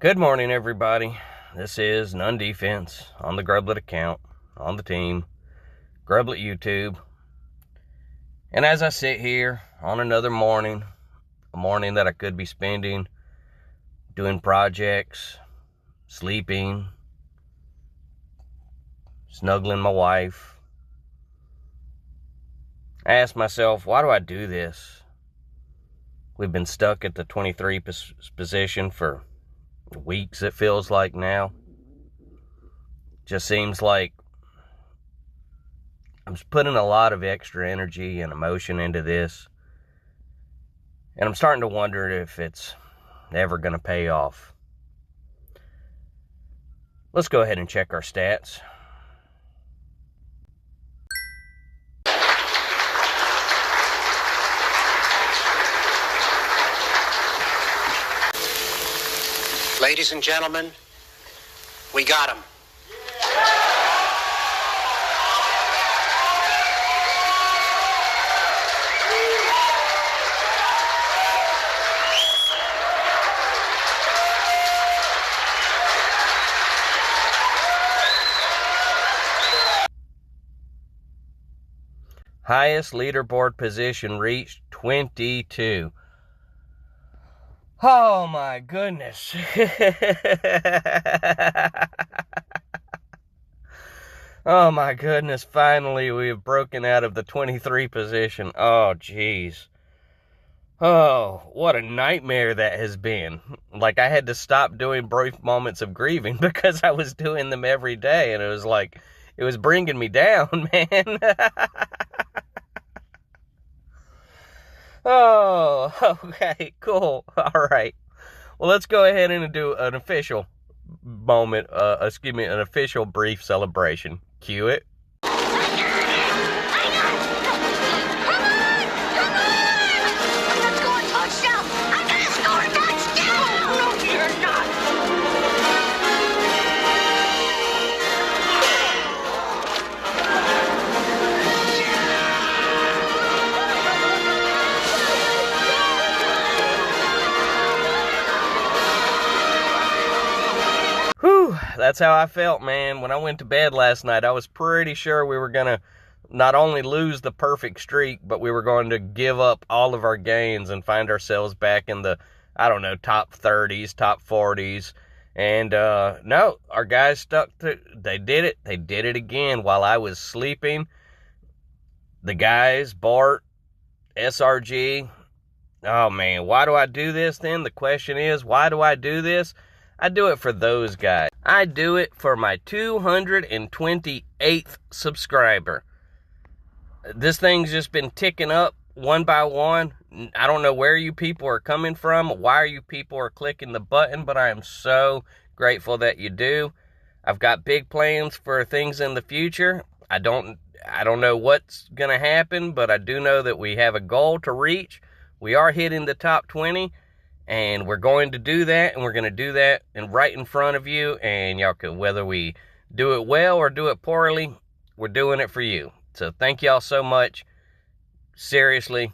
Good morning, everybody. This is None Defense on the Grublet account, on the team, Grublet YouTube. And as I sit here on another morning, a morning that I could be spending doing projects, sleeping, snuggling my wife, I ask myself, why do I do this? We've been stuck at the 23 position for weeks, it feels like now. Just seems like I'm putting a lot of extra energy and emotion into this, and I'm starting to wonder if it's ever going to pay off. Let's go ahead and check our stats. Ladies and gentlemen, we got him. Highest leaderboard position reached, 22. Oh my goodness. Oh my goodness, finally we have broken out of the 23 position. Oh jeez. Oh, what a nightmare that has been. Like, I had to stop doing brief moments of grieving because I was doing them every day, and it was like, it was bringing me down, man. Oh, okay, cool. All right. Well, let's go ahead and do an official moment, an official brief celebration. Cue it. Whew, that's how I felt, man. When I went to bed last night, I was pretty sure we were going to not only lose the perfect streak, but we were going to give up all of our gains and find ourselves back in the, I don't know, top 30s, top 40s. And no, our guys stuck to, they did it. They did it again while I was sleeping. The guys, Bart, SRG. Oh, man, why do I do this then? The question is, why do I do this? I do it for those guys. I do it for my 228th subscriber. This thing's just been ticking up one by one. I don't know where you people are coming from, why you people are clicking the button, but I am so grateful that you do. I've got big plans for things in the future. I don't know what's going to happen, but I do know that we have a goal to reach. We are hitting the top 20. And we're going to do that, and we're going to do that right in front of you, and y'all can, whether we do it well or do it poorly, we're doing it for you. So thank y'all so much. Seriously,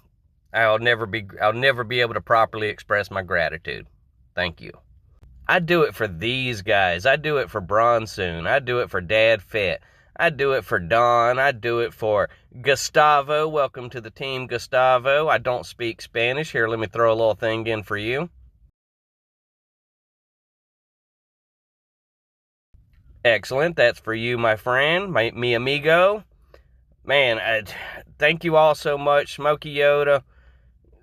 I'll never be able to properly express my gratitude. Thank you. I do it for these guys. I do it for Bronsoon. I do it for Dad Fett. I do it for Don. I do it for Gustavo. Welcome to the team, Gustavo. I don't speak Spanish. Here, let me throw a little thing in for you. Excellent. That's for you, my friend, mi amigo. Man, thank you all so much. Smokey Yoda,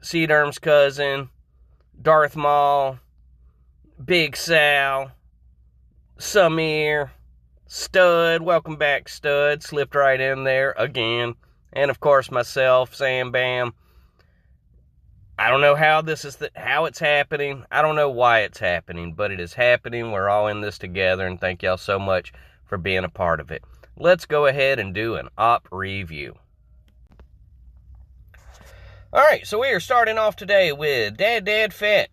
Seaderm's cousin, Darth Maul, Big Sal, Samir, Stud, welcome back, Stud, slipped right in there again, and of course myself, Sam Bam. I don't know how how it's happening. I don't know why it's happening, but it is happening. We're all in this together, and thank y'all so much for being a part of it. Let's go ahead and do an op review. All right, so we are starting off today with Dad Fett.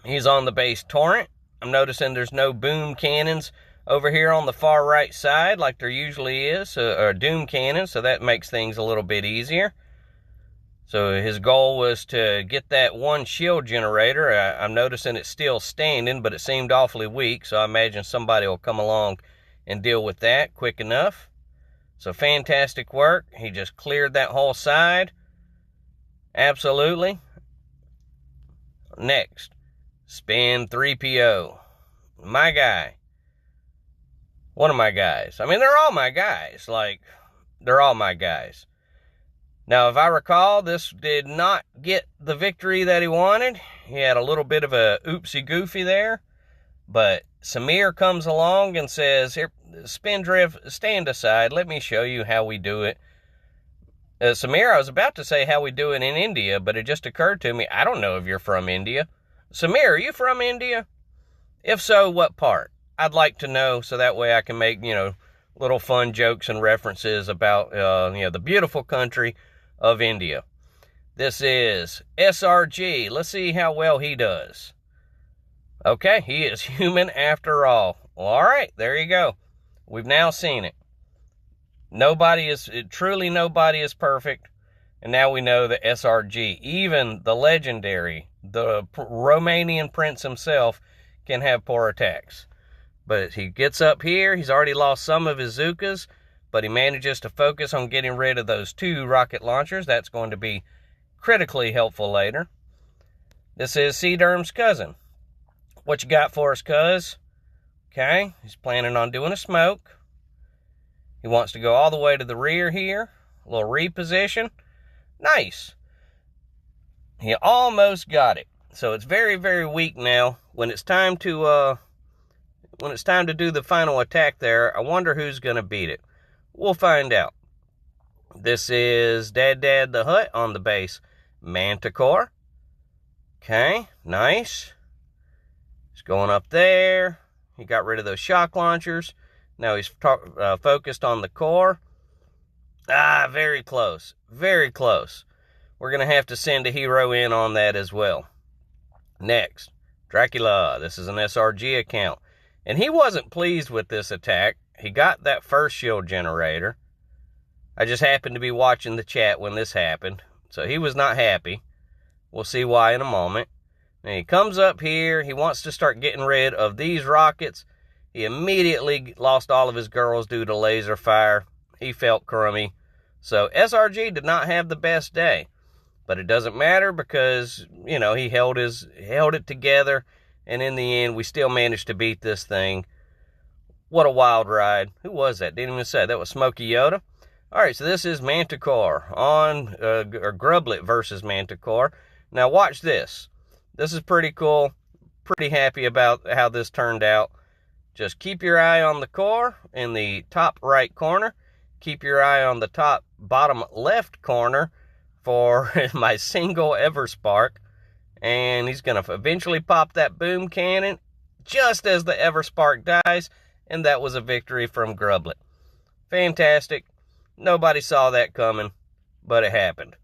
He's on the base Torrent. I'm noticing there's no boom cannons over here on the far right side like there usually is, or doom cannon, so that makes things a little bit easier. So his goal was to get that one shield generator. I'm noticing it's still standing, but it seemed awfully weak, so I imagine somebody will come along and deal with that quick enough. So fantastic work. He just cleared that whole side. Absolutely. Next, Spin 3PO. My guy. One of my guys. I mean, they're all my guys. They're all my guys. Now, if I recall, this did not get the victory that he wanted. He had a little bit of a oopsie-goofy there. But Samir comes along and says, "Here, Spindrift, stand aside. Let me show you how we do it." Samir, I was about to say how we do it in India, but it just occurred to me, I don't know if you're from India. Samir, are you from India? If so, what part? I'd like to know, so that way I can make, little fun jokes and references about, the beautiful country of India. This is SRG. Let's see how well he does. Okay, he is human after all. Well, all right, there you go. We've now seen it. Truly nobody is perfect. And now we know that SRG, even the legendary, the Romanian prince himself, can have poor attacks. But he gets up here. He's already lost some of his Zookas, but he manages to focus on getting rid of those 2 rocket launchers. That's going to be critically helpful later. This is C-Derm's cousin. What you got for us, cuz? Okay, he's planning on doing a smoke. He wants to go all the way to the rear here. A little reposition. Nice. He almost got it. So it's very, very weak now. When it's time to do the final attack there, I wonder who's going to beat it. We'll find out. This is Dad the Hutt on the base. Manticore. Okay, nice. He's going up there. He got rid of those shock launchers. Now he's focused on the core. Very close. Very close. We're going to have to send a hero in on that as well. Next, Dracula. This is an SRG account. And he wasn't pleased with this attack. He got that first shield generator. I just happened to be watching the chat when this happened. So he was not happy. We'll see why in a moment. And he comes up here. He wants to start getting rid of these rockets. He immediately lost all of his girls due to laser fire. He felt crummy. So SRG did not have the best day. But it doesn't matter because, he held it together. And in the end, we still managed to beat this thing. What a wild ride. Who was that? Didn't even say. That was Smokey Yoda. All right, so this is Manticore or Grublet versus Manticore. Now watch this. This is pretty cool. Pretty happy about how this turned out. Just keep your eye on the core in the top right corner. Keep your eye on the bottom left corner for my single Everspark. And he's going to eventually pop that boom cannon just as the Everspark dies. And that was a victory from Grublet. Fantastic. Nobody saw that coming, but it happened.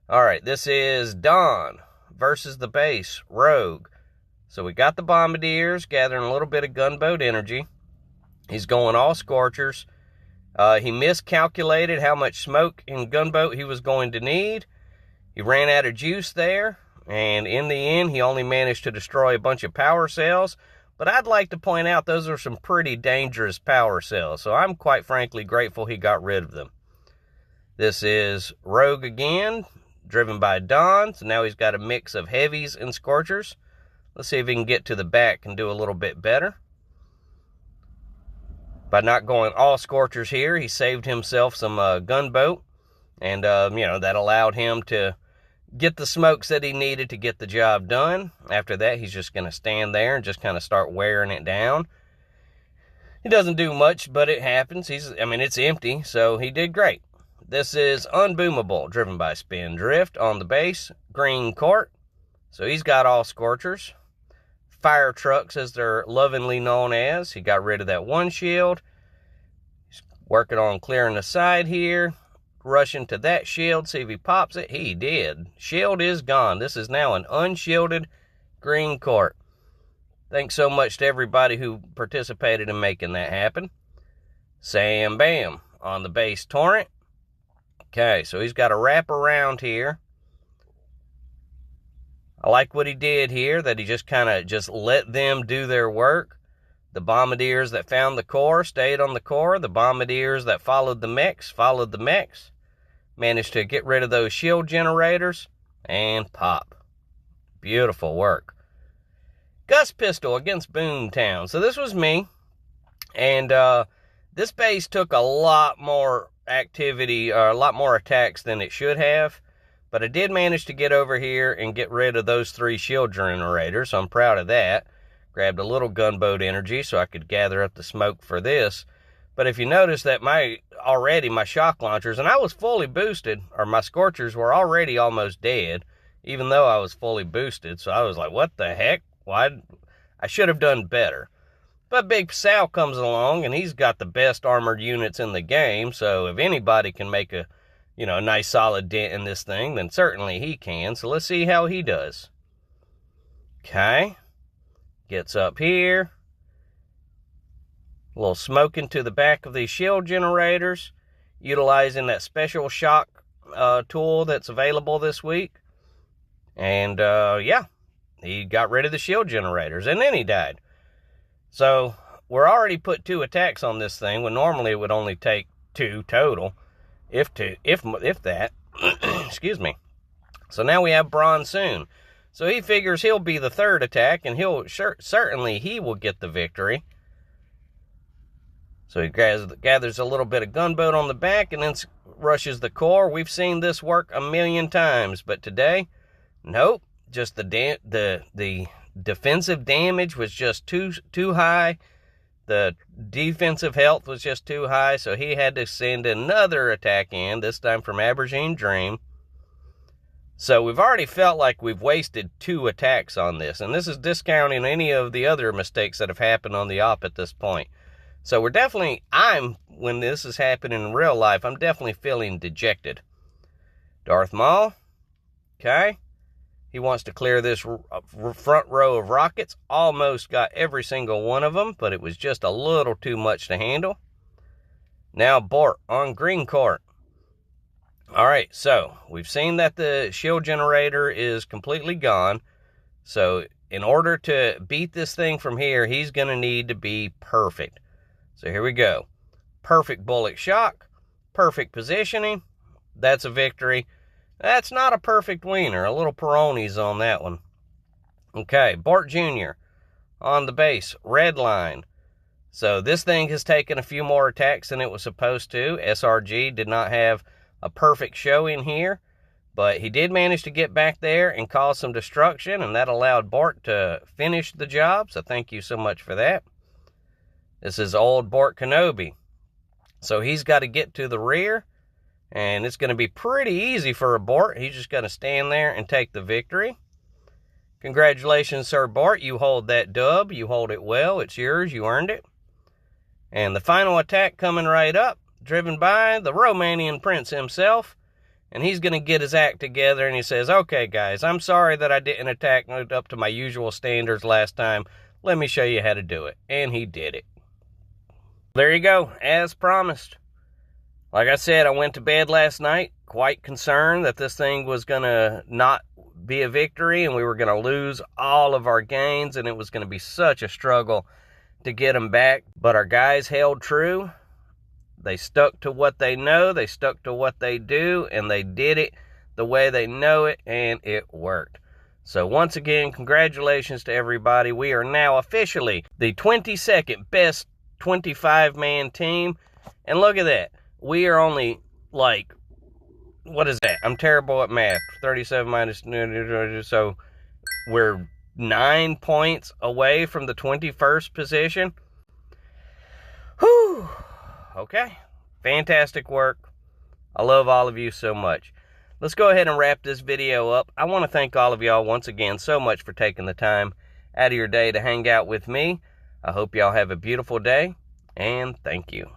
All right, this is Dawn versus the base, Rogue. So we got the Bombardiers gathering a little bit of gunboat energy. He's going all Scorchers. He miscalculated how much smoke and gunboat he was going to need. He ran out of juice there. And in the end, he only managed to destroy a bunch of power cells. But I'd like to point out those are some pretty dangerous power cells. So I'm quite frankly grateful he got rid of them. This is Rogue again, driven by Dawn. So now he's got a mix of heavies and Scorchers. Let's see if he can get to the back and do a little bit better. By not going all Scorchers here, he saved himself some gunboat. And, that allowed him to get the smokes that he needed to get the job done. After that, he's just going to stand there and just kind of start wearing it down. He doesn't do much, but it happens. It's empty, so he did great. This is Unboomable, driven by Spindrift on the base, Green Court. So he's got all Scorchers. Fire trucks, as they're lovingly known as. He got rid of that one shield. He's working on clearing the side here. Rushing to that shield, see if he pops it. He did. Shield is gone. This is now an unshielded Green Court. Thanks so much to everybody who participated in making that happen. Sam Bam on the base Torrent. Okay, so he's got a wrap around here. I like what he did here, that he just kind of just let them do their work. The bombardiers that found the core stayed on the core. The bombardiers that followed the mechs followed the mechs. Managed to get rid of those shield generators and pop. Beautiful work. Gus Pistol against Boomtown. So this was me. And this base took a lot more activity, or a lot more attacks than it should have. But I did manage to get over here and get rid of those 3 shield generators, so I'm proud of that. Grabbed a little gunboat energy so I could gather up the smoke for this. But if you notice that my shock launchers, and I was fully boosted, or my Scorchers were already almost dead, even though I was fully boosted. So I was like, what the heck? Why? I should have done better. But Big Sal comes along, and he's got the best armored units in the game, so if anybody can make a nice solid dent in this thing, then certainly he can. So let's see how he does. Okay. Gets up here. A little smoke into the back of these shield generators, utilizing that special shock tool that's available this week. And, yeah, he got rid of the shield generators, and then he died. So, we're already put 2 attacks on this thing, when normally it would only take 2 total. If that. Excuse me. So now we have Bronsoon. So he figures he'll be the 3rd attack, and certainly he will get the victory. So he gathers a little bit of gunboat on the back and then rushes the core. We've seen this work a million times, but today, nope. Just the defensive damage was just too high. The defensive health was just too high, so he had to send another attack in, this time from Aubergine Dream. So we've already felt like we've wasted 2 attacks on this, and this is discounting any of the other mistakes that have happened on the op at this point. So when this is happening in real life, I'm definitely feeling dejected. Darth Maul, okay. He wants to clear this front row of rockets. Almost got every single one of them, but it was just a little too much to handle. Now Bort on Green Court. Alright, so we've seen that the shield generator is completely gone. So in order to beat this thing from here, he's going to need to be perfect. So here we go. Perfect bullet shock. Perfect positioning. That's a victory. That's not a perfect wiener. A little Peroni's on that one. Okay, Bort Jr. on the base. Red line. So this thing has taken a few more attacks than it was supposed to. SRG did not have a perfect showing here, but he did manage to get back there and cause some destruction, and that allowed Bort to finish the job, so thank you so much for that. This is old Bort Kenobi. So he's got to get to the rear, and it's going to be pretty easy for a Bort. He's just going to stand there and take the victory. Congratulations, Sir Bort. You hold that dub. You hold it well. It's yours. You earned it. And the final attack coming right up, driven by the Romanian Prince himself. And he's going to get his act together, and he says, okay, guys, I'm sorry that I didn't attack up to my usual standards last time. Let me show you how to do it. And he did it. There you go, as promised. Like I said, I went to bed last night quite concerned that this thing was going to not be a victory and we were going to lose all of our gains and it was going to be such a struggle to get them back. But our guys held true. They stuck to what they know, they stuck to what they do, and they did it the way they know it, and it worked. So once again, congratulations to everybody. We are now officially the 22nd best 25-man team. And look at that. We are only, like, what is that? I'm terrible at math. 37 minus, so we're 9 points away from the 21st position. Whew. Okay. Fantastic work. I love all of you so much. Let's go ahead and wrap this video up. I want to thank all of y'all once again so much for taking the time out of your day to hang out with me. I hope y'all have a beautiful day, and thank you.